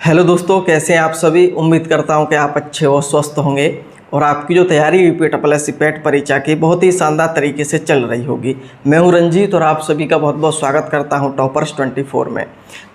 Hello दोस्तों, कैसे हैं आप सभी। उम्मीद करता हूं कि आप अच्छे और स्वस्थ होंगे और आपकी जो तैयारी यूपी पेट परीक्षा की बहुत ही शानदार तरीके से चल रही होगी। मैं हूं रंजीत और आप सभी का बहुत बहुत स्वागत करता हूं टॉपर्स 24 में।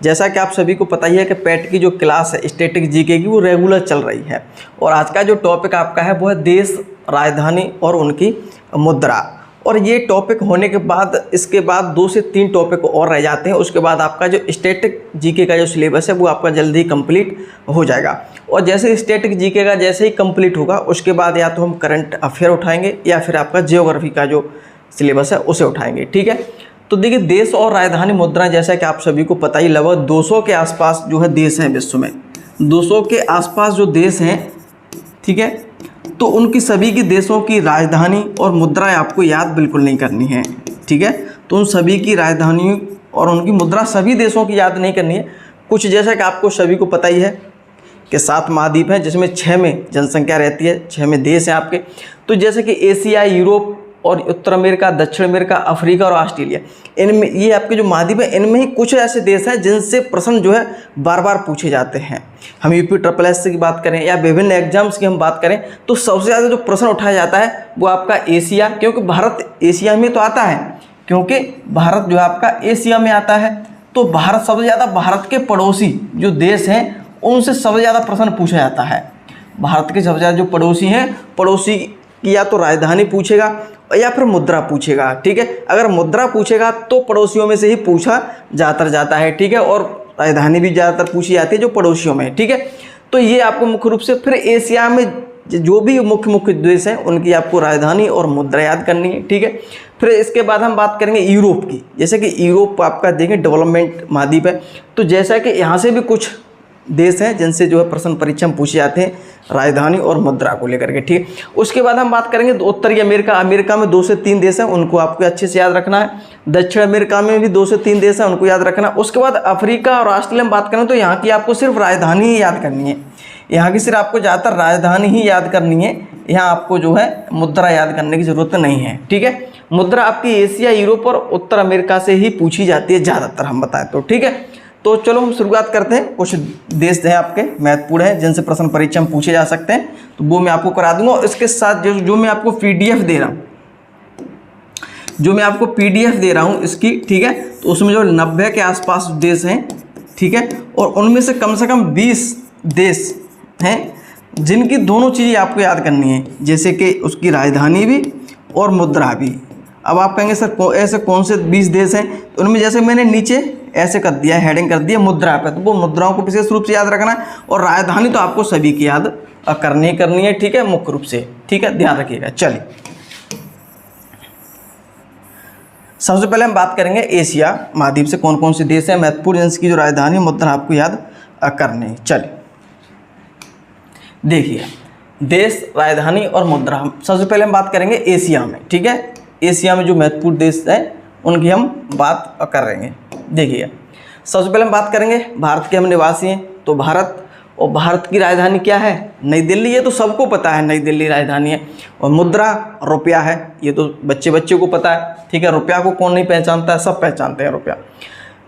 जैसा कि आप सभी को पता ही है कि पेट की जो क्लास है स्टैटिक जीके की वो रेगुलर चल रही है और आज का जो टॉपिक आपका है वो है देश, राजधानी और उनकी मुद्रा। और ये टॉपिक होने के बाद इसके बाद 2 से 3 टॉपिक और रह जाते हैं। उसके बाद आपका जो स्टैटिक जीके का जो सिलेबस है वो आपका जल्दी ही कंप्लीट हो जाएगा। और जैसे स्टैटिक जीके का जैसे ही कंप्लीट होगा उसके बाद या तो हम करंट अफेयर उठाएंगे या फिर आपका जियोग्राफी का जो सिलेबस है उसे उठाएंगे। ठीक है, तो देखिए देश और राजधानी मुद्रा जैसा कि आप सभी को पता ही लगभग 200 के आसपास जो है देश हैं विश्व में। 200 के आसपास जो देश हैं, ठीक है, तो उनकी सभी के देशों की राजधानी और मुद्राएं आपको याद बिल्कुल नहीं करनी है। ठीक है, तो उन सभी की राजधानी और उनकी मुद्रा सभी देशों की याद नहीं करनी है। कुछ जैसा कि आपको सभी को पता ही है कि 7 महाद्वीप हैं जिसमें 6 में जनसंख्या रहती है, 6 में देश हैं आपके। तो जैसे कि एशिया, यूरोप और उत्तर अमेरिका, दक्षिण अमेरिका, अफ्रीका और ऑस्ट्रेलिया, इनमें ये आपके जो महाद्वीप है इनमें ही कुछ ऐसे देश हैं जिनसे प्रश्न जो है बार बार पूछे जाते हैं। हम यूपी की बात करें या विभिन्न एग्जाम्स की हम बात करें तो सबसे ज़्यादा जो प्रश्न उठाया जाता है वो आपका एशिया, क्योंकि भारत एशिया में तो आता है, क्योंकि भारत जो है आपका एशिया में आता है। तो भारत सबसे ज़्यादा, भारत के पड़ोसी जो देश हैं उनसे सबसे ज़्यादा प्रश्न पूछा जाता है। भारत के सबसे ज़्यादा जो पड़ोसी हैं, पड़ोसी की या तो राजधानी पूछेगा या फिर मुद्रा पूछेगा। ठीक है, अगर मुद्रा पूछेगा तो पड़ोसियों में से ही पूछा जाता है। ठीक है, और राजधानी भी ज़्यादातर पूछी जाती है जो पड़ोसियों में। ठीक है, तो ये आपको मुख्य रूप से फिर एशिया में जो भी मुख्य देश हैं उनकी आपको राजधानी और मुद्रा याद करनी है। ठीक है, फिर इसके बाद हम बात करेंगे यूरोप की। जैसे कि यूरोप आपका देखें डेवलपमेंट महाद्वीप है, तो जैसा कि यहाँ से भी कुछ देश हैं जिनसे जो है प्रश्न परीक्षा में पूछे जाते हैं राजधानी और मुद्रा को लेकर के। ठीक, उसके बाद हम बात करेंगे उत्तरी अमेरिका में 2 से 3 देश हैं, उनको आपको अच्छे से याद रखना है। दक्षिण अमेरिका में भी 2 से 3 देश हैं, उनको याद रखना है। उसके बाद अफ्रीका और ऑस्ट्रेलिया में बात करें तो यहाँ की आपको सिर्फ राजधानी ही याद करनी है। यहाँ की सिर्फ आपको ज़्यादातर राजधानी ही याद करनी है, यहाँ आपको जो है मुद्रा याद करने की ज़रूरत नहीं है। ठीक है, मुद्रा आपकी एशिया, यूरोप और उत्तर अमेरिका से ही पूछी जाती है ज़्यादातर, हम बताएं तो। ठीक है, तो चलो हम शुरुआत करते हैं। कुछ देश हैं आपके महत्वपूर्ण हैं जिनसे प्रश्न परीक्षा में पूछे जा सकते हैं, तो वो मैं आपको करा दूंगा। और इसके साथ जो मैं आपको पीडीएफ दे रहा हूँ, इसकी, ठीक है, तो उसमें जो 90 के आसपास देश हैं, ठीक है, और उनमें से कम 20 देश हैं जिनकी दोनों चीज़ें आपको याद करनी है, जैसे कि उसकी राजधानी भी और मुद्रा भी। अब आप कहेंगे सर ऐसे कौन से 20 देश हैं, तो उनमें जैसे मैंने नीचे ऐसे कर दिया, हेडिंग कर दिया मुद्रा पे, तो वो मुद्राओं को विशेष रूप से याद रखना है और राजधानी तो आपको सभी की याद करनी है। ठीक है, मुख्य रूप से। ठीक है, ध्यान रखिएगा। चलिए सबसे पहले हम बात करेंगे एशिया महाद्वीप से कौन कौन से देश हैं महत्वपूर्ण जिनकी जो राजधानी मुद्रा आपको याद करनी है। चलिए देखिए, देश, राजधानी और मुद्रा। सबसे पहले हम बात करेंगे एशिया में। ठीक है, एशिया में जो महत्वपूर्ण देश हैं उनकी हम बात करेंगे। देखिए सबसे पहले हम बात करेंगे भारत के हम निवासी हैं, तो भारत की राजधानी क्या है? नई दिल्ली। ये तो सबको पता है, नई दिल्ली राजधानी है। और मुद्रा रुपया है, ये तो बच्चे को पता है। ठीक है, रुपया को कौन नहीं पहचानता है, सब पहचानते हैं रुपया।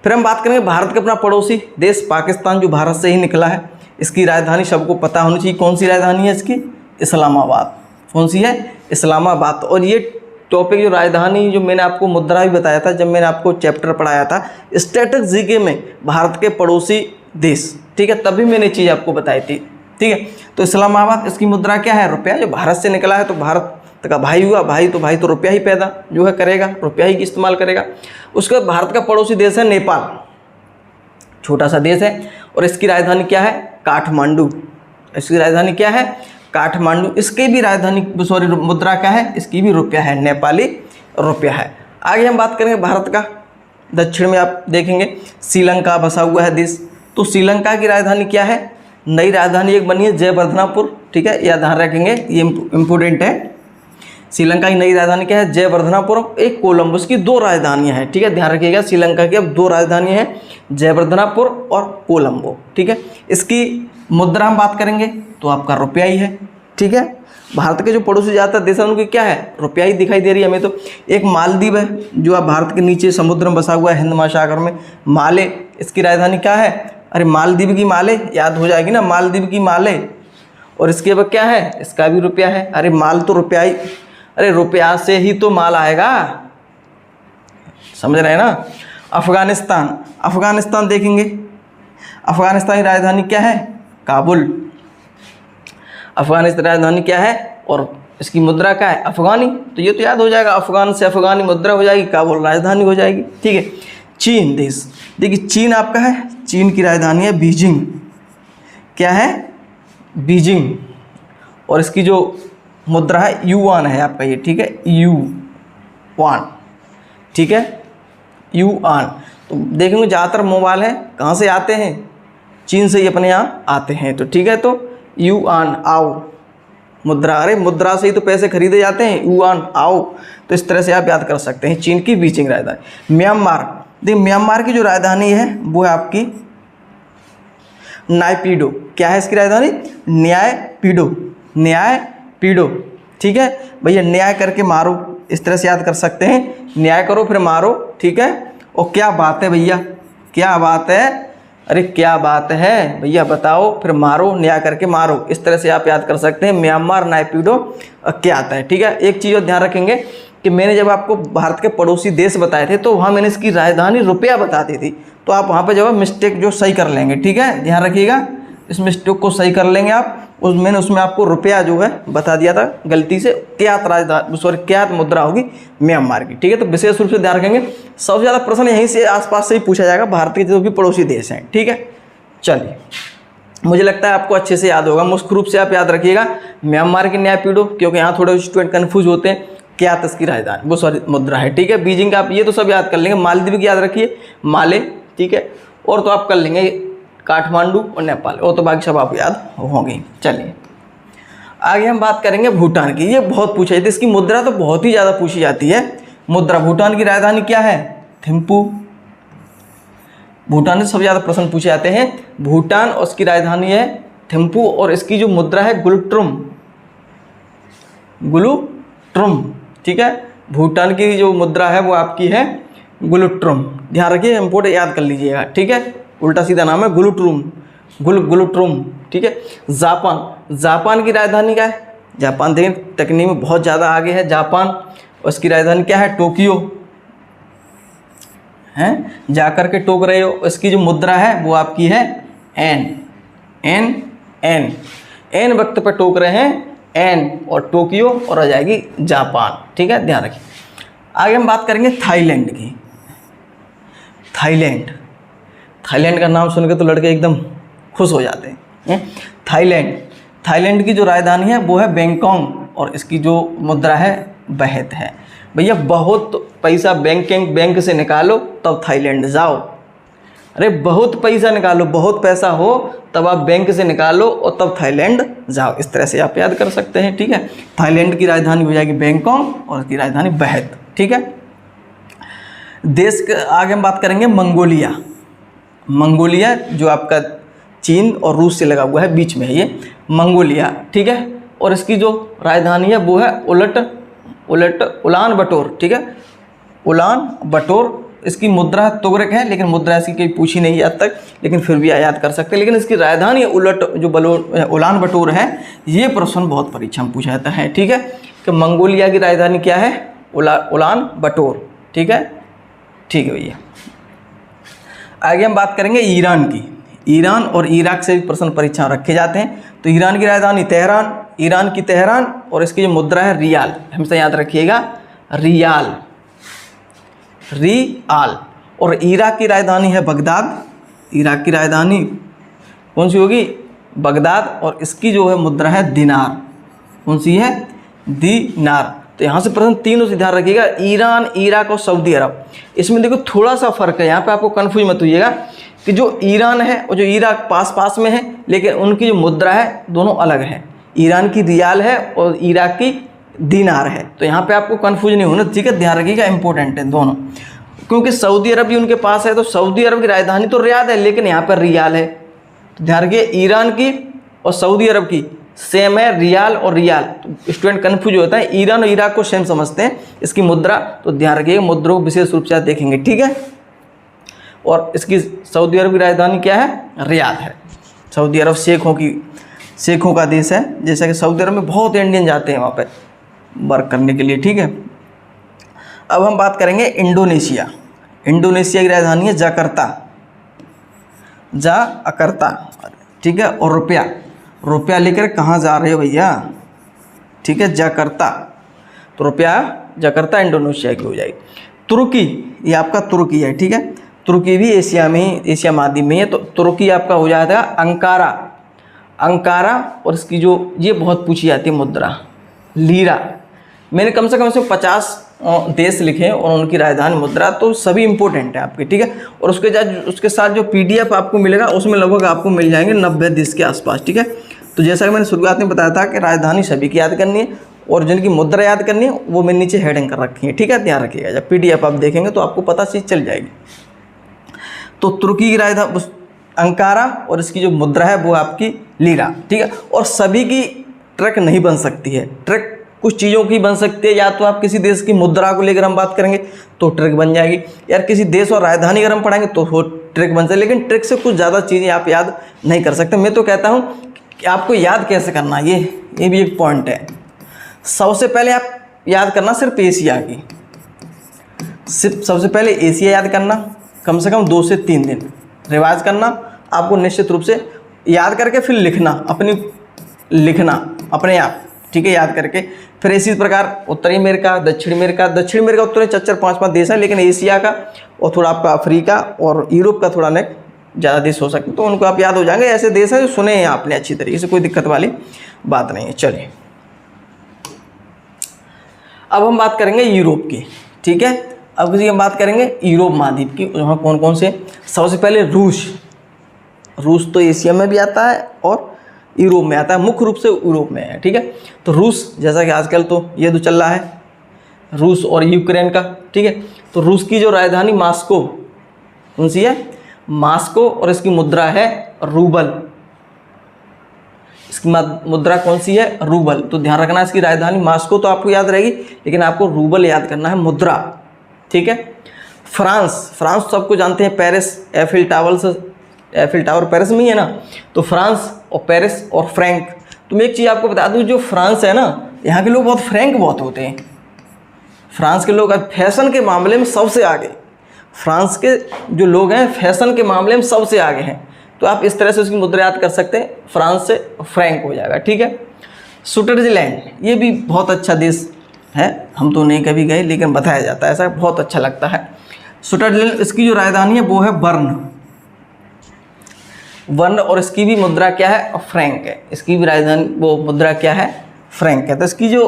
फिर हम बात करेंगे भारत के अपना पड़ोसी देश पाकिस्तान, जो भारत से ही निकला है। इसकी राजधानी सबको पता होनी चाहिए। कौन सी राजधानी है इसकी? इस्लामाबाद। कौन सी है? इस्लामाबाद। और ये टॉपिक जो राजधानी, जो मैंने आपको मुद्रा भी बताया था जब मैंने आपको चैप्टर पढ़ाया था स्टैटिक जीके में, भारत के पड़ोसी देश। ठीक है, तभी मैंने चीज़ आपको बताई थी। ठीक है, तो इस्लामाबाद, इसकी मुद्रा क्या है? रुपया। जो भारत से निकला है तो भारत का भाई हुआ, भाई तो रुपया ही पैदा जो है करेगा, रुपया ही इस्तेमाल करेगा। उसके बाद भारत का पड़ोसी देश है नेपाल, छोटा सा देश है और इसकी राजधानी क्या है? काठमांडू। इसकी राजधानी क्या है? काठमांडू। इसकी भी राजधानी मुद्रा क्या है? इसकी भी रुपया है, नेपाली रुपया है। आगे हम बात करेंगे भारत का दक्षिण में आप देखेंगे श्रीलंका बसा हुआ है देश, तो श्रीलंका की राजधानी क्या है? नई राजधानी एक बनी है जयवर्धनापुर। ठीक है, यह ध्यान रखेंगे, ये इम्पोर्टेंट है। श्रीलंका की नई राजधानी क्या है? जयवर्धनापुर, एक कोलंबस की 2 राजधानियां हैं। ठीक है, ध्यान रखिएगा, श्रीलंका की अब 2 राजधानियां हैं, जयवर्धनापुर और कोलंबो। ठीक है, इसकी मुद्रा हम बात करेंगे तो आपका रुपया ही है। ठीक है, भारत के जो पड़ोसी ज़्यादातर देश हैं उनकी क्या है? रुपया ही दिखाई दे रही है हमें तो। एक मालदीव है जो अब भारत के नीचे समुद्र में बसा हुआ है, हिंद महासागर में। माले, इसकी राजधानी क्या है? अरे मालदीव की माले याद हो जाएगी ना, मालदीव की माले। और इसके बाद क्या है, इसका भी रुपया है। अरे माल तो रुपया ही, अरे रुपया से ही तो माल आएगा, समझ रहे हैं ना। अफगानिस्तान, अफगानिस्तान देखेंगे, अफगानिस्तान की राजधानी क्या है, काबुल। अफगानिस्तान की राजधानी क्या है और इसकी मुद्रा क्या है, अफगानी। तो ये तो याद हो जाएगा, अफगान से अफगानी मुद्रा हो जाएगी, काबुल राजधानी हो जाएगी। ठीक है। चीन देश, देखिए चीन आपका है, चीन की राजधानी है बीजिंग। क्या है, बीजिंग। और इसकी जो मुद्रा है युआन है आपका ये, ठीक है, युआन, ठीक है, युआन। तो देखेंगे ज़्यादातर मोबाइल है कहाँ से आते हैं, चीन से ही अपने यहाँ आते हैं। तो ठीक है, तो युआन आओ मुद्रा, अरे मुद्रा से ही तो पैसे खरीदे जाते हैं, युआन आओ। तो इस तरह से आप याद कर सकते हैं चीन की बीजिंग राजधानी। म्यांमार, देखिए म्यांमार की जो राजधानी है वो है आपकी नायपीडो। क्या है इसकी राजधानी, न्यायपीडो, न्यायपीडो। ठीक है भैया, न्याय करके मारो, इस तरह से याद कर सकते हैं, न्याय करो फिर मारो। ठीक है। और क्या बात है भैया, क्या बात है, अरे क्या बात है भैया बताओ, फिर मारो, न्याय करके मारो। इस तरह से आप याद कर सकते हैं म्यांमार नायपीडो क्या आता है। ठीक है। एक चीज़ और ध्यान रखेंगे कि मैंने जब आपको भारत के पड़ोसी देश बताए थे तो वहाँ मैंने इसकी राजधानी रुपया बता दी थी, तो आप वहाँ पे जो है मिस्टेक जो सही कर लेंगे। ठीक है, ध्यान रखिएगा, इस मिस्टेक को सही कर लेंगे आप। मैंने उसमें आपको रुपया जो है बता दिया था गलती से, क्या मुद्रा होगी म्यांमार की। ठीक है, तो विशेष रूप से ध्यान रखेंगे, सबसे ज़्यादा प्रश्न यहीं से आसपास से ही पूछा जाएगा, भारत के जो भी पड़ोसी देश हैं। ठीक है, चलिए, मुझे लगता है आपको अच्छे से याद होगा। मुख्य रूप से आप याद रखिएगा म्यांमार की न्यायपीडो, क्योंकि यहाँ थोड़े स्टूडेंट कन्फ्यूज होते हैं, क्या इसकी राजधानी, वो सॉरी मुद्रा है। ठीक है, बीजिंग का आप ये तो सब याद कर लेंगे, मालदीव की याद रखिए, माले। ठीक है, और तो आप कर लेंगे काठमांडू और नेपाल, और तो बाकी सब आप याद होंगे। चलिए आगे हम बात करेंगे भूटान की। ये बहुत पूछा जाता है, इसकी मुद्रा तो बहुत ही ज़्यादा पूछी जाती है। मुद्रा, भूटान की राजधानी क्या है, थिम्पू। भूटान से सबसे ज़्यादा प्रश्न पूछे जाते हैं। भूटान और उसकी राजधानी है थिम्पू, और इसकी जो मुद्रा है गुलट्रुम, गुलट्रुम। ठीक है, भूटान की जो मुद्रा है वो आपकी है गुलट्रुम। ध्यान रखिए, इम्पोर्टेंट याद कर लीजिएगा। ठीक है, उल्टा सीधा नाम है गुलट्रुम, गुलट्रुम। ठीक है। जापान, जापान की राजधानी क्या है, जापान देखें तकनीक में बहुत ज़्यादा आगे है जापान, और उसकी राजधानी क्या है, टोक्यो। हैं, जाकर के टोक रहे हो। इसकी जो मुद्रा है वो आपकी है एन, एन, एन, एन वक्त पर टोक रहे हैं, एन और टोक्यो, और आ जाएगी जापान। ठीक है, ध्यान रखिए। आगे हम बात करेंगे थाईलैंड की। थाईलैंड, थाईलैंड का नाम सुनकर तो लड़के एकदम खुश हो जाते हैं। थाईलैंड, थाईलैंड की जो राजधानी है वो है बैंकॉक, और इसकी जो मुद्रा है बहत है। भैया बहुत पैसा बैंक से निकालो तब थाईलैंड जाओ। अरे बहुत पैसा निकालो, बहुत पैसा हो तब आप बैंक से निकालो और तब थाईलैंड जाओ। इस तरह से आप याद कर सकते हैं। ठीक है, थाईलैंड की राजधानी हो जाएगी बैंकॉक और उसकी राजधानी बहत। ठीक है, देश के आगे हम बात करेंगे मंगोलिया। मंगोलिया जो आपका चीन और रूस से लगा हुआ है, बीच में है ये मंगोलिया। ठीक है, और इसकी जो राजधानी है वो है उलान बटोर। ठीक है, उलान बटोर। इसकी मुद्रा तुगरक है, लेकिन मुद्रा इसकी कहीं पूछी नहीं आज तक, लेकिन फिर भी याद कर सकते हैं। लेकिन इसकी राजधानी उलान बटोर है, ये प्रश्न बहुत परीक्षा में पूछा जाता है। ठीक है, कि मंगोलिया की राजधानी क्या है, उलान बटोर। ठीक है, ठीक है भैया। आगे हम बात करेंगे ईरान की। ईरान और इराक से भी प्रश्न परीक्षा रखे जाते हैं। तो ईरान की राजधानी तेहरान, ईरान की तेहरान, और इसकी जो मुद्रा है रियाल। हमेशा याद रखिएगा, रियाल, रियाल। और इराक की राजधानी है बगदाद। इराक की राजधानी कौन सी होगी, बगदाद, और इसकी जो है मुद्रा है दिनार। कौन सी है, दिनार। तो यहाँ से प्रश्न तीनों से ध्यान रखिएगा, ईरान, इराक और सऊदी अरब। इसमें देखो थोड़ा सा फर्क है, यहाँ पे आपको कन्फ्यूज मत होइएगा कि जो ईरान है और जो इराक पास पास में है, लेकिन उनकी जो मुद्रा है दोनों अलग है। ईरान की रियाल है और इराक की दिनार है। तो यहाँ पे आपको कन्फ्यूज नहीं होना। ठीक है, ध्यान रखिएगा, इंपॉर्टेंट है दोनों, क्योंकि सऊदी अरब भी उनके पास है। तो सऊदी अरब की राजधानी तो रियाद है, लेकिन यहाँ पर रियाल है। तो ध्यान रखिए, ईरान की और सऊदी अरब की सेम है, रियाल और रियाल। तो स्टूडेंट कन्फ्यूज होता है, ईरान और इराक को सेम समझते हैं इसकी मुद्रा। तो ध्यान रखिएगा, मुद्रा को विशेष रूप से आप देखेंगे। ठीक है, और इसकी सऊदी अरब की राजधानी क्या है? रियाद है। सऊदी अरब शेखों का देश है, जैसा कि सऊदी अरब में बहुत इंडियन जाते हैं वहाँ पे वर्क करने के लिए, ठीक है। अब हम बात करेंगे इंडोनेशिया। इंडोनेशिया की राजधानी है जाकर्ता, ठीक है। और रुपया लेकर कहाँ जा रहे हो भैया, ठीक है, जाकर्ता। तो रुपया जाकर्ता इंडोनेशिया की हो जाएगी। तुर्की, ये आपका तुर्की है, ठीक है। तुर्की भी एशिया महाद्वीप में है, तो तुर्की आपका हो जाएगा अंकारा। और इसकी जो ये बहुत पूछी जाती है मुद्रा, लीरा। मैंने कम से कम 50 देश लिखे और उनकी राजधानी मुद्रा, तो सभी इंपॉर्टेंट है आपके, ठीक है। और उसके साथ जो PDF आपको मिलेगा उसमें लगभग आपको मिल जाएंगे 90 देश के आसपास, ठीक है। तो जैसा कि मैंने शुरुआत में बताया था कि राजधानी सभी की याद करनी है और जिनकी मुद्रा याद करनी है वो मैंने नीचे हेडिंग कर रखी है, ठीक है। ध्यान रखिएगा, जब PDF आप देखेंगे तो आपको पता चीज़ चल जाएगी। तो तुर्की की राजधानी अंकारा और इसकी जो मुद्रा है वो आपकी लीरा, ठीक है। और सभी की ट्रक नहीं बन सकती है, ट्रक कुछ चीज़ों की बन सकती है। या तो आप किसी देश की मुद्रा को लेकर हम बात करेंगे तो ट्रिक बन जाएगी, यार किसी देश और राजधानी अगर हम पढ़ाएंगे तो वो ट्रिक बन जाएगी। लेकिन ट्रिक से कुछ ज़्यादा चीज़ें आप याद नहीं कर सकते। मैं तो कहता हूँ कि आपको याद कैसे करना, ये भी एक पॉइंट है। सबसे पहले आप याद करना सिर्फ एशिया की, सबसे पहले एशिया याद करना, कम से कम 2 से 3 दिन रिवाज करना आपको निश्चित रूप से, याद करके फिर लिखना अपने आप, ठीक है, याद करके। फिर इसी प्रकार उत्तरी अमेरिका, दक्षिण अमेरिका उत्तरी 4-5 देश हैं, लेकिन एशिया का और थोड़ा आपका अफ्रीका और यूरोप का थोड़ा नेक ज़्यादा देश हो सकते हैं, तो उनको आप याद हो जाएंगे। ऐसे देश हैं जो सुने हैं आपने अच्छी तरीके से, कोई दिक्कत वाली बात नहीं है। चलिए अब हम बात करेंगे यूरोप की, ठीक है। अब किसी हम बात करेंगे यूरोप महाद्वीप की, वहाँ कौन कौन से। सबसे पहले रूस तो एशिया में भी आता है और यूरोप में आता है, मुख्य रूप से यूरोप में है, ठीक है। तो रूस, जैसा कि आजकल तो ये तो चल रहा है रूस और यूक्रेन का, ठीक है। तो रूस की जो राजधानी मॉस्को, कौन सी है? मॉस्को। और इसकी मुद्रा है रूबल, इसकी मुद्रा कौन सी है? रूबल। तो ध्यान रखना, इसकी राजधानी मॉस्को तो आपको याद रहेगी, लेकिन आपको रूबल याद करना है मुद्रा, ठीक है। फ्रांस सबको जानते हैं, पेरिस, एफिल टावर पेरिस में ही है ना। तो फ्रांस और पेरिस और फ्रैंक। तो मैं एक चीज़ आपको बता दूं, जो फ्रांस है ना, यहाँ के लोग बहुत फ्रैंक बहुत होते हैं। फ्रांस के लोग फैशन के मामले में सबसे आगे, फ्रांस के जो लोग हैं फैशन के मामले में सबसे आगे हैं। तो आप इस तरह से उसकी मुद्रा याद कर सकते हैं, फ्रांस से फ्रैंक हो जाएगा, ठीक है। स्विट्जरलैंड, ये भी बहुत अच्छा देश है, हम तो नहीं कभी गए लेकिन बताया जाता है ऐसा, बहुत अच्छा लगता है स्विट्जरलैंड। इसकी जो राजधानी है वो है बर्न, और इसकी भी मुद्रा क्या है? फ्रैंक है। इसकी भी राजधानी वो मुद्रा क्या है? फ्रैंक है। तो इसकी जो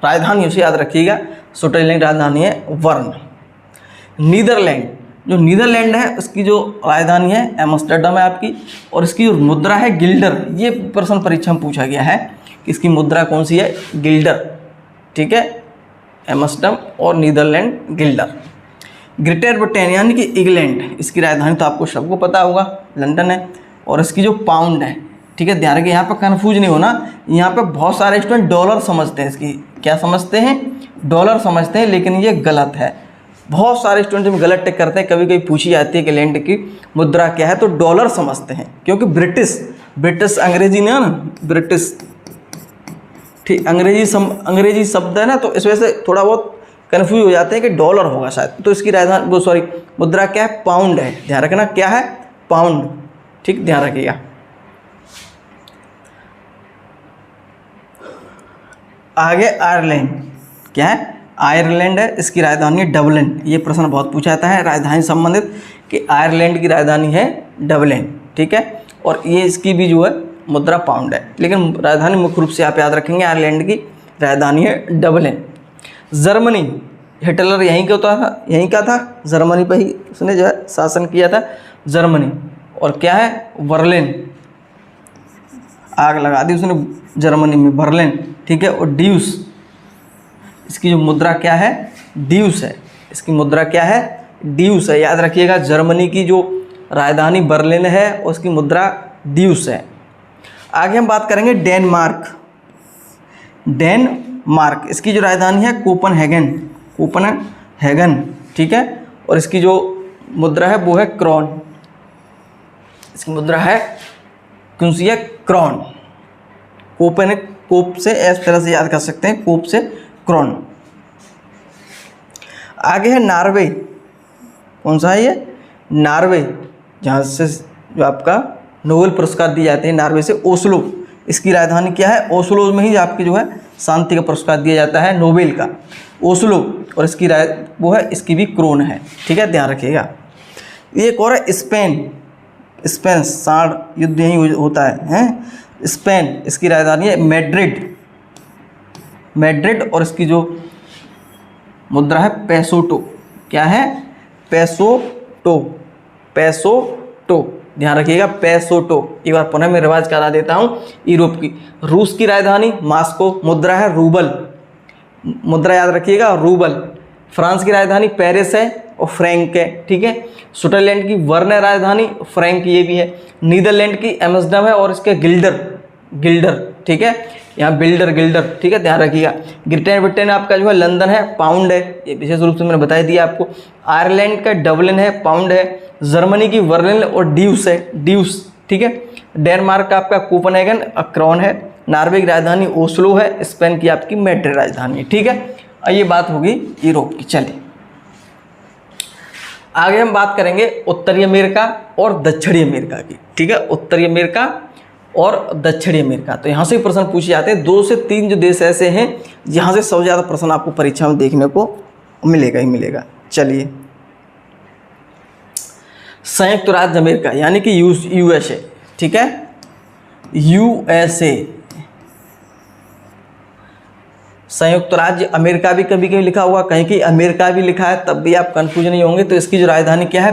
राजधानी उसे याद रखिएगा, स्विट्जरलैंड राजधानी है वर्न। नीदरलैंड है, इसकी जो राजधानी है एम्स्टर्डम है आपकी, और इसकी जो मुद्रा है गिल्डर। ये प्रश्न परीक्षा में पूछा गया है कि इसकी मुद्रा कौन सी है? गिल्डर, ठीक है। एम्स्टर्डम और नीदरलैंड गिल्डर। ग्रेटर ब्रिटेन यानी कि इंग्लैंड, इसकी राजधानी तो आपको सबको पता होगा, लंदन है। और इसकी जो पाउंड है, ठीक है, ध्यान रखिए, यहाँ पर कन्फ्यूज नहीं होना। यहाँ पे बहुत सारे स्टूडेंट डॉलर समझते हैं, इसकी क्या समझते हैं? डॉलर समझते हैं, लेकिन ये गलत है। बहुत सारे स्टूडेंट में गलत टिक करते हैं। कभी कभी पूछी जाती है कि लैंड की मुद्रा क्या है, तो डॉलर समझते हैं, क्योंकि ब्रिटिश अंग्रेजी नहीं है ना, ब्रिटिश, ठीक, अंग्रेजी शब्द है ना, तो इस वजह से थोड़ा बहुत कन्फ्यूज हो जाते हैं कि डॉलर होगा शायद। तो इसकी राजधानी मुद्रा क्या है? पाउंड है। ध्यान रखना, क्या है? पाउंड, ठीक, ध्यान रखिएगा। आगे आयरलैंड, क्या है? आयरलैंड है, इसकी राजधानी है डबलिन। ये प्रश्न बहुत पूछा जाता है राजधानी संबंधित कि आयरलैंड की राजधानी है डबलिन, ठीक है। और ये इसकी भी जो है मुद्रा पाउंड है, लेकिन राजधानी मुख्य रूप से आप याद रखेंगे आयरलैंड की राजधानी है डबलिन। जर्मनी, हिटलर यहीं का था, जर्मनी पर ही उसने जो है शासन किया था, जर्मनी। और क्या है? बर्लिन, आग लगा दी उसने जर्मनी में, बर्लिन, ठीक है। और ड्यूस, इसकी जो मुद्रा क्या है? ड्यूस है। इसकी मुद्रा क्या है? ड्यूस है, याद रखिएगा। जर्मनी की जो राजधानी बर्लिन है, उसकी मुद्रा ड्यूस है। आगे हम बात करेंगे डेनमार्क, इसकी जो राजधानी है कोपनहेगन, ठीक है। और इसकी जो मुद्रा है वो है क्रॉन। इसकी मुद्रा है कौन सी है? क्रॉन। कोपन, कोप से इस तरह से याद कर सकते हैं, कोप से क्रॉन। आगे है नॉर्वे। कौन सा है ये? नॉर्वे, जहाँ से जो आपका नोबेल पुरस्कार दिए जाते हैं, नॉर्वे से ओस्लो। इसकी राजधानी क्या है? ओस्लो में ही आपकी जो है शांति का पुरस्कार दिया जाता है, नोबेल का, ओस्लो। और इसकी वो है, इसकी भी क्रोन है, ठीक है, ध्यान रखिएगा। एक और है स्पेन। स्पेन, साड़ युद्ध यहीं होता है, स्पेन। इसकी राजधानी है मैड्रिड, मैड्रिड। और इसकी जो मुद्रा है पेसोटो। क्या है? पेसोटो, पेसोटो, ध्यान रखिएगा, पेसोटो। एक बार पुनः मैं रिवाज करा देता हूँ। यूरोप की, रूस की राजधानी मॉस्को, मुद्रा है रूबल, मुद्रा याद रखिएगा, रूबल। फ्रांस की राजधानी पेरिस है और फ्रैंक है, ठीक है। स्विट्जरलैंड की बर्न है राजधानी, फ्रैंक ये भी है। नीदरलैंड की एम्स्टर्डम है और इसके गिल्डर, गिल्डर, ठीक है, यहाँ बिल्डर, गिल्डर, ठीक है, ध्यान रखिएगा। ग्रेट ब्रिटेन आपका जो है लंदन है, पाउंड है, ये विशेष रूप से मैंने बता दिया आपको। आयरलैंड का डबलिन है, पाउंड है। जर्मनी की बर्लिन और ड्यूस है, ड्यूस, ठीक है। डेनमार्क का आपका कोपेनहेगन, क्रॉन है। नॉर्वे की राजधानी ओस्लो है। स्पेन की आपकी मैड्रिड राजधानी है, ठीक है। ये बात होगी यूरोप की। चलिए आगे हम बात करेंगे उत्तरी अमेरिका और दक्षिणी अमेरिका की, ठीक है। उत्तरी अमेरिका और दक्षिणी अमेरिका, तो यहाँ से प्रश्न पूछे जाते हैं। 2 से 3 जो देश ऐसे हैं जहाँ से सबसे ज़्यादा प्रश्न आपको परीक्षा में देखने को मिलेगा ही मिलेगा। चलिए, संयुक्त राज्य अमेरिका यानी कि यूएसए, ठीक है, यूएसए। संयुक्त राज्य अमेरिका भी कभी कभी लिखा हुआ, कहीं कहीं अमेरिका भी लिखा है, तब भी आप कंफ्यूज नहीं होंगे। तो इसकी जो राजधानी क्या है?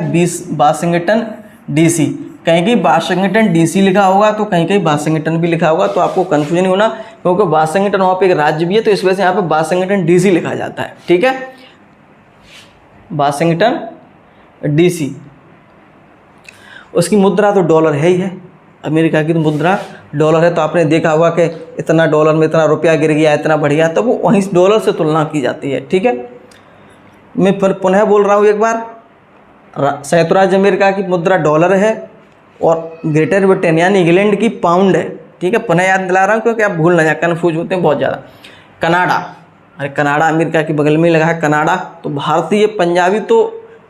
Washington DC. कहीं कहीं वाशिंगटन डीसी लिखा होगा तो कहीं कहीं वाशिंगटन भी लिखा होगा, तो आपको कंफ्यूजन नहीं होना, क्योंकि वाशिंगटन वहाँ पे एक राज्य भी है, तो इस वजह से यहाँ पे वाशिंगटन डीसी लिखा जाता है, ठीक है, वाशिंगटन डीसी। उसकी मुद्रा तो डॉलर है ही है, अमेरिका की तो मुद्रा डॉलर है। तो आपने देखा होगा कि इतना डॉलर में इतना रुपया गिर गया, इतना बढ़ गया, तो वो वहीं डॉलर से तुलना की जाती है, ठीक है। मैं फिर पुनः बोल रहा हूँ एक बार, संयुक्त राज्य अमेरिका की मुद्रा डॉलर है और ग्रेटर ब्रिटेन यानी इंग्लैंड की पाउंड है, ठीक है। पुनः याद दिला रहा हूँ क्योंकि आप भूल ना जाए, कन्फ्यूज होते हैं बहुत ज़्यादा। कनाडा, अरे कनाडा अमेरिका के बगल में ही लगा है कनाडा। तो भारतीय पंजाबी तो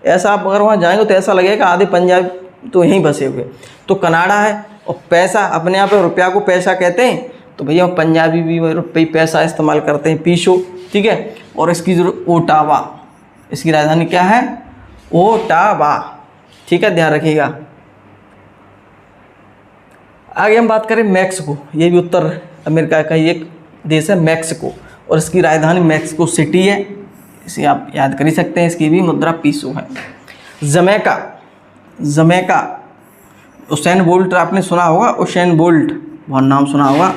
ऐसा, आप अगर वहाँ जाएंगे तो ऐसा लगेगा आधे पंजाबी तो यहीं बसे हुए। तो कनाडा है। और पैसा, अपने यहाँ पे रुपया को पैसा कहते हैं, तो भैया पंजाबी भी रुपये पैसा इस्तेमाल करते हैं, पीसो, ठीक है। और इसकी जो ओटावा, इसकी राजधानी क्या है? ओटावा, ठीक है, ध्यान रखिएगा। आगे हम बात करें मैक्सिको, ये भी उत्तर अमेरिका का ही एक देश है, मैक्सिको। और इसकी राजधानी मैक्सिको सिटी है, इसे आप याद कर ही सकते हैं, इसकी भी मुद्रा पीसो है। जमैका, जमैका, उसेन बोल्ट आपने सुना होगा, उसेन बोल्ट बहुत नाम सुना होगा,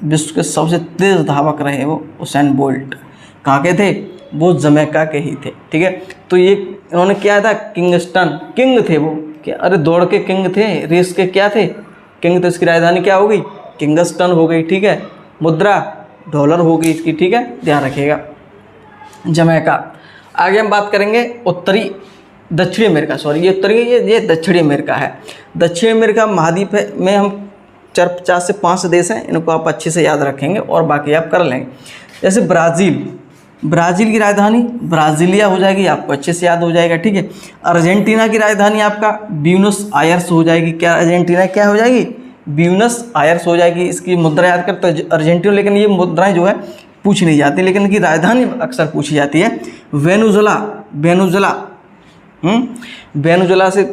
विश्व के सबसे तेज़ धावक रहे वो उसेन बोल्ट। कहाँ के थे? वो जमैका के ही थे, ठीक है। तो ये इन्होंने क्या था? किंगस्टन, किंग थे वो, क्या, अरे दौड़ के किंग थे, रेस के क्या थे? किंग। तो इसकी राजधानी क्या हो गई? किंगस्टन हो गई, ठीक है। मुद्रा डॉलर हो गई इसकी, ठीक है, ध्यान रखिएगा, जमैका। आगे हम बात करेंगे दक्षिणी अमेरिका, सॉरी ये उत्तरी, ये दक्षिणी अमेरिका है। दक्षिण अमेरिका महाद्वीप है में हम 50 से 5 देश हैं, इनको आप अच्छे से याद रखेंगे और बाकी आप कर लेंगे। जैसे ब्राज़ील, ब्राज़ील की राजधानी ब्राज़ीलिया हो जाएगी, आपको अच्छे से याद हो जाएगा, ठीक है। अर्जेंटीना की राजधानी आपका ब्यूनस आयर्स हो जाएगी। क्या अर्जेंटीना क्या हो जाएगी? ब्यूनस आयर्स हो जाएगी। इसकी मुद्रा याद करते हैं अर्जेंटीना, लेकिन ये मुद्राएं जो है पूछी नहीं जाती, लेकिन इनकी राजधानी अक्सर पूछी जाती है, वेनेजुएला। वेनेजुएला, वेनेजुएला से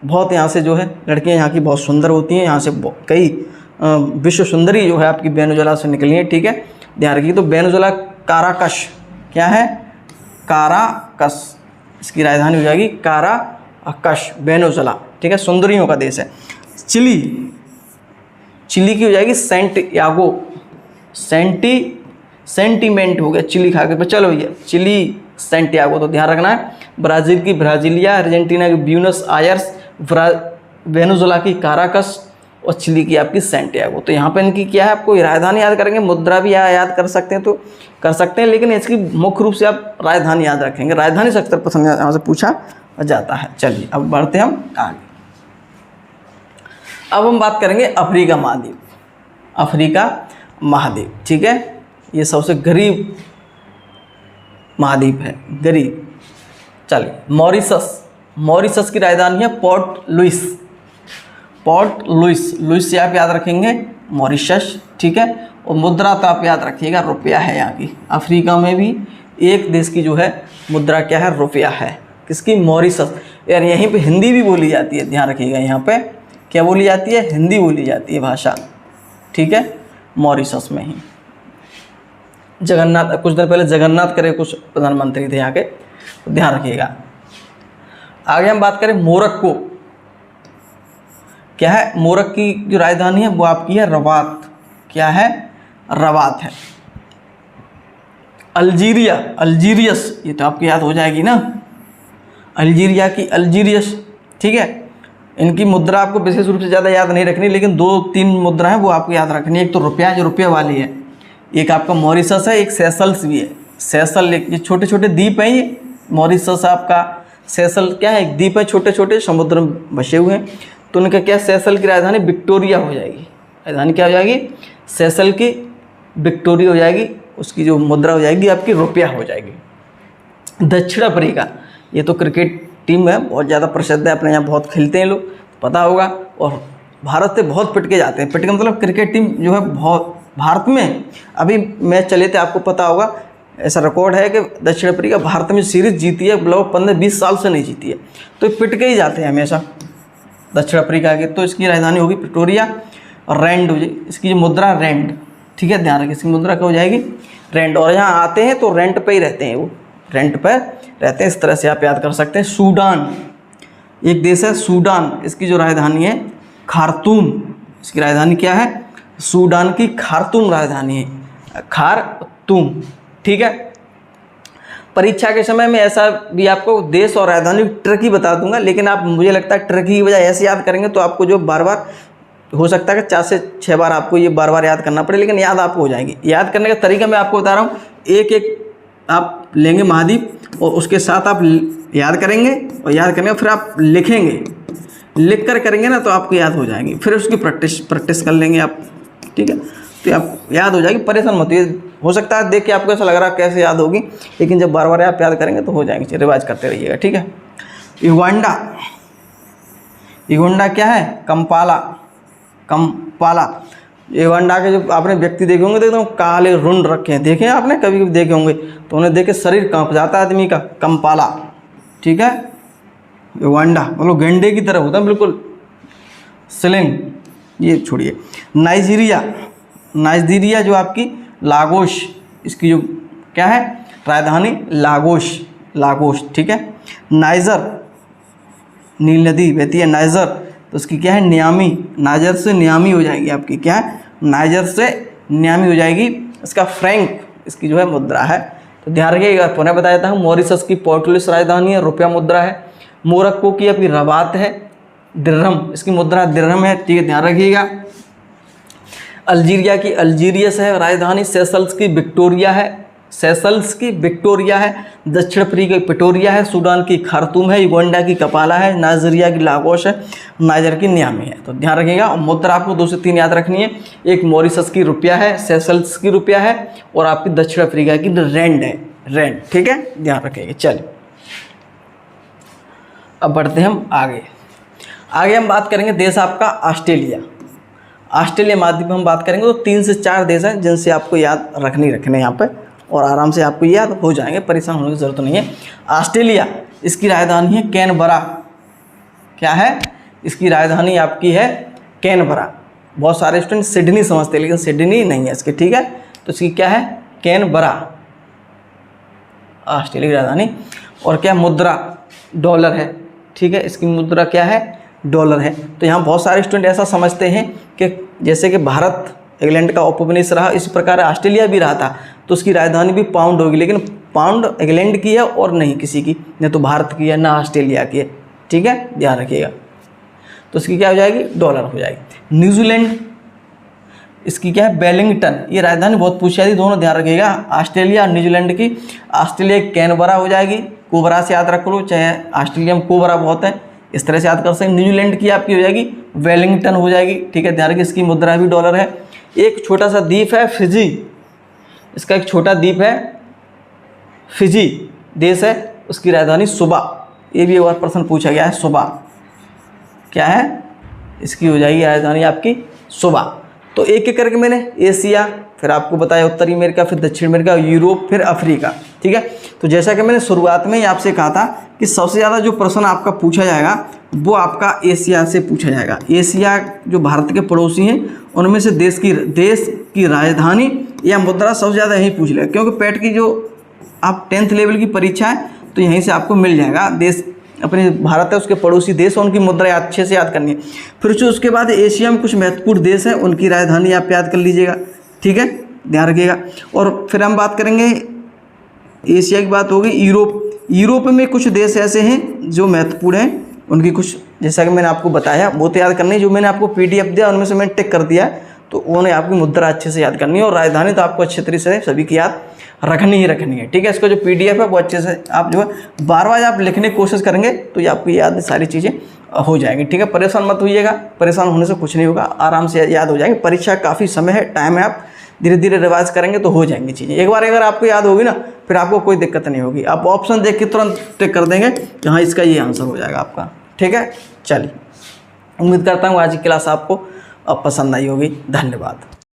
बहुत, यहाँ से जो है लड़कियाँ यहाँ की बहुत सुंदर होती हैं, यहाँ से कई विश्व सुंदरी जो है आपकी वेनेजुएला से निकली है, ठीक है, ध्यान रखिए। तो वेनेजुएला, काराकस, क्या है? काराकस, इसकी राजधानी हो जाएगी काराकस, वेनेजुएला, ठीक है, सुंदरियों का देश है। चिली, चिली की हो जाएगी सैंटियागो, सेंटीमेंट हो गया चिली खा के, चलो भैया चिली सैंटियागो, तो ध्यान रखना है। ब्राज़ील की ब्राज़ीलिया, अर्जेंटीना की ब्यूनस आयर्स, वेनेजुएला की काराकस और चिली की आपकी सैंटियागो। तो यहाँ पे इनकी क्या है, आपको राजधानी याद करेंगे, मुद्रा भी याद कर सकते हैं तो कर सकते हैं, लेकिन इसकी मुख्य रूप से आप राजधानी याद रखेंगे। राजधानी से अक्सर पसंद यहाँ से पूछा जाता है। चलिए अब बढ़ते हैं हम आगे। अब हम बात करेंगे अफ्रीका महाद्वीप। अफ्रीका महाद्वीप, ठीक है, ये सबसे गरीब महाद्वीप है, गरीब। चलिए मॉरिशस। मॉरिशस की राजधानी है Port Louis. Port Louis, Louis से आप याद रखेंगे मॉरिशस, ठीक है। और मुद्रा तो आप याद रखिएगा रुपया है यहाँ की। अफ्रीका में भी एक देश की जो है मुद्रा क्या है, रुपया है। किसकी, मॉरिशस। यार यहीं पे हिंदी भी बोली जाती है, ध्यान रखिएगा। यहाँ पे क्या बोली जाती है, हिंदी बोली जाती है भाषा, ठीक है, मॉरिशस में ही। जगन्नाथ, कुछ दिन पहले जगन्नाथ करे कुछ प्रधानमंत्री थे यहाँ के, तो ध्यान रखिएगा। आगे हम बात करें मोरक्को। क्या है, मोरक्को की जो राजधानी है वो आपकी है रबात। क्या है, रबात है। अल्जीरिया, अल्जीरियस, ये तो आपको याद हो जाएगी ना, अल्जीरिया की अल्जीरियस, ठीक है। इनकी मुद्रा आपको विशेष रूप से ज़्यादा याद नहीं रखनी, लेकिन 2-3 मुद्रा है वो आपको याद रखनी है। एक तो रुपया, जो रुपये वाली है, एक आपका मॉरिशस है, एक सेशल्स भी है। सेशल, ये छोटे छोटे द्वीप हैं, ये मॉरिशस आपका, सेशल क्या है, एक द्वीप है, छोटे छोटे समुद्र में बसे हुए हैं। तो उनका क्या, सेशल की राजधानी विक्टोरिया हो जाएगी। राजधानी क्या हो जाएगी, सेशल की विक्टोरिया हो जाएगी। उसकी जो मुद्रा हो जाएगी आपकी रुपया हो जाएगी। दक्षिण अफ्रीका, ये तो क्रिकेट टीम है, बहुत ज़्यादा प्रसिद्ध है, अपने यहाँ बहुत खेलते हैं लोग, पता होगा। और भारत से बहुत पिट के जाते हैं। पिट के मतलब क्रिकेट टीम जो है बहुत, भारत में अभी मैच चले थे, आपको पता होगा, ऐसा रिकॉर्ड है कि दक्षिण अफ्रीका भारत में सीरीज जीती है, लगभग 15-20 साल से नहीं जीती है। तो ये पिट के ही जाते हैं हमेशा दक्षिण अफ्रीका के। तो इसकी राजधानी होगी प्रिटोरिया। और रैंड हो जाएगी इसकी जो मुद्रा, रैंड, ठीक है, ध्यान रखिए, इसकी मुद्रा क्या हो जाएगी, रैंड। और यहाँ आते हैं तो रेंट पे ही रहते हैं, वो रेंट पर रहते हैं। इस तरह से आप याद कर सकते हैं। सूडान, एक देश है सूडान, इसकी जो राजधानी है खार्तूम। इसकी राजधानी क्या है, सूडान की खार्तूम राजधानी है, खार्तूम, ठीक है। परीक्षा के समय में ऐसा भी आपको देश और राजधानी ट्रिकी बता दूंगा, लेकिन आप, मुझे लगता है ट्रिकी की बजाय ऐसे याद करेंगे तो आपको जो बार बार हो सकता है कि 4 से 6 बार आपको ये बार बार याद करना पड़े, लेकिन याद आपको हो जाएगी। याद करने का तरीका मैं आपको बता रहा हूँ। एक एक आप लेंगे महाद्वीप और उसके साथ आप याद करेंगे, और याद करने फिर आप लिखेंगे, लिख कर करेंगे ना तो आपको याद हो जाएंगी। फिर उसकी प्रैक्टिस कर लेंगे आप, ठीक है, तो आप याद हो जाएगी। परेशान मत होइए, हो सकता है देख के आपको ऐसा लग रहा है कैसे याद होगी, लेकिन जब बार बार आप याद करेंगे तो हो जाएंगे। रिवाइज करते रहिएगा, ठीक है। युगांडा, युगांडा क्या है, कंपाला, कंपाला। युगांडा के जो आपने व्यक्ति देखे होंगे तो एकदम काले रुंड रखे हैं, देखे आपने कभी कभी देखे होंगे, तो उन्हें देख के शरीर कांप जाता है आदमी का। कंपाला, ठीक है। युगांडा मतलब गेंडे की तरह होता है बिल्कुल, स्लिंग, ये छोड़िए। नाइजीरिया, नाइजीरिया जो आपकी लागोस, इसकी जो क्या है राजधानी, लागोस, लागोस, ठीक है। नाइजर, नील नदी बहती है नाइजर, तो उसकी क्या है, नियामी। नाइजर से नियामी हो जाएगी आपकी, क्या है, नाइजर से नियामी हो जाएगी। इसका फ्रैंक, इसकी जो है मुद्रा है। तो ध्यान रखिएगा, पुनः बता देता हूँ। मॉरिशस की पोर्ट लुइस राजधानी है, रुपया मुद्रा है। मोरक्को की अपनी रबात है, दिरहम, इसकी मुद्रा दिरहम है, ठीक है, ध्यान रखिएगा। अल्जीरिया की अल्जीरियस है राजधानी। सेशल्स की विक्टोरिया है, सेशल्स की विक्टोरिया है। दक्षिण अफ्रीका की प्रिटोरिया है। सूडान की खार्तूम है। युगांडा की कपाला है। नाइजीरिया की लागोस है। नाइजर की नियामी है। तो ध्यान रखिएगा। और मुद्रा आपको 2 से 3 याद रखनी है। एक मॉरिशस की रुपया है, सेशल्स की रुपया है, और आपकी दक्षिण अफ्रीका की रैंड है, रैंड, ठीक है, ध्यान रखिएगा। चलिए अब बढ़ते हैं हम आगे। आगे हम बात करेंगे देश आपका ऑस्ट्रेलिया। ऑस्ट्रेलिया महाद्वीप हम बात करेंगे तो 3 से 4 देश हैं जिनसे आपको याद रखने यहाँ पे, और आराम से आपको याद हो जाएंगे, परेशान होने की ज़रूरत नहीं है। ऑस्ट्रेलिया, इसकी राजधानी है कैनबरा। क्या है, इसकी राजधानी आपकी है कैनबरा। बहुत सारे स्टूडेंट सिडनी समझते हैं, लेकिन सिडनी नहीं है इसकी, ठीक है। तो इसकी क्या है, कैनबरा, ऑस्ट्रेलिया की राजधानी। और क्या, मुद्रा डॉलर है, ठीक है, इसकी मुद्रा क्या है, डॉलर है। तो यहाँ बहुत सारे स्टूडेंट ऐसा समझते हैं कि जैसे कि भारत इंग्लैंड का उपनिवेश रहा, इसी प्रकार ऑस्ट्रेलिया भी रहा था, तो उसकी राजधानी भी पाउंड होगी, लेकिन पाउंड इंग्लैंड की है और नहीं किसी की, न तो भारत की है ना ऑस्ट्रेलिया की है, ठीक है, ध्यान रखिएगा। तो इसकी क्या हो जाएगी, डॉलर हो जाएगी। न्यूजीलैंड, इसकी क्या है, वेलिंगटन। ये राजधानी बहुत पूछी जाती है, दोनों ध्यान रखिएगा, ऑस्ट्रेलिया और न्यूजीलैंड की। ऑस्ट्रेलिया कैनबरा हो जाएगी, कोबरा से याद रख लो, चाहे ऑस्ट्रेलिया में कोबरा बहुत है, इस तरह से याद कर सकते हैं। न्यूजीलैंड की आपकी हो जाएगी वेलिंगटन हो जाएगी, ठीक है, ध्यान रखिए इसकी मुद्रा भी डॉलर है। एक छोटा सा द्वीप है फिजी, इसका एक छोटा द्वीप है फिजी देश है, उसकी राजधानी सुबा। ये भी एक बार प्रश्न पूछा गया है, सुबा क्या है, इसकी हो जाएगी राजधानी आपकी सुबा। तो एक एक करके मैंने एशिया, फिर आपको बताया उत्तरी अमेरिका, फिर दक्षिण अमेरिका, यूरोप, फिर अफ्रीका, ठीक है। तो जैसा कि मैंने शुरुआत में ही आपसे कहा था कि सबसे ज़्यादा जो प्रश्न आपका पूछा जाएगा वो आपका एशिया से पूछा जाएगा। एशिया जो भारत के पड़ोसी हैं उनमें से देश की राजधानी या मुद्रा सबसे ज़्यादा यहीं पूछ लेगा, क्योंकि पैट की जो आप 10th लेवल की परीक्षा है तो यहीं से आपको मिल जाएगा। देश अपने भारत है उसके पड़ोसी देश और उनकी मुद्रा अच्छे से याद करनी है। फिर उसके बाद एशिया में कुछ महत्वपूर्ण देश हैं, उनकी राजधानी आप याद कर लीजिएगा, ठीक है, ध्यान रखिएगा। और फिर हम बात करेंगे, एशिया की बात होगी। यूरोप में कुछ देश ऐसे हैं जो महत्वपूर्ण हैं, उनकी कुछ, जैसा कि मैंने आपको बताया वो तो याद करनी है। जो मैंने आपको PDF दिया उनमें से मैंने टिक कर दिया, तो उन्हें आपकी मुद्रा अच्छे से याद करनी है और राजधानी तो आपको अच्छे तरीके से सभी की याद रखनी ही रखनी है, ठीक है। इसका जो PDF है वो अच्छे से आप जो है बार बार आप लिखने की कोशिश करेंगे तो ये आपको याद सारी चीज़ें हो जाएंगी, ठीक है। परेशान मत होइएगा, परेशान होने से कुछ नहीं होगा, आराम से याद हो जाएंगे। परीक्षा काफ़ी समय है, टाइम है, आप धीरे धीरे रिवाइज करेंगे तो हो जाएंगी चीज़ें। एक बार अगर आपको याद होगी ना फिर आपको कोई दिक्कत नहीं होगी, आप ऑप्शन देख के तुरंत टिक कर देंगे कि हाँ इसका ये आंसर हो जाएगा आपका, ठीक है। चलिए, उम्मीद करता हूँ आज की क्लास आपको पसंद आई होगी। धन्यवाद।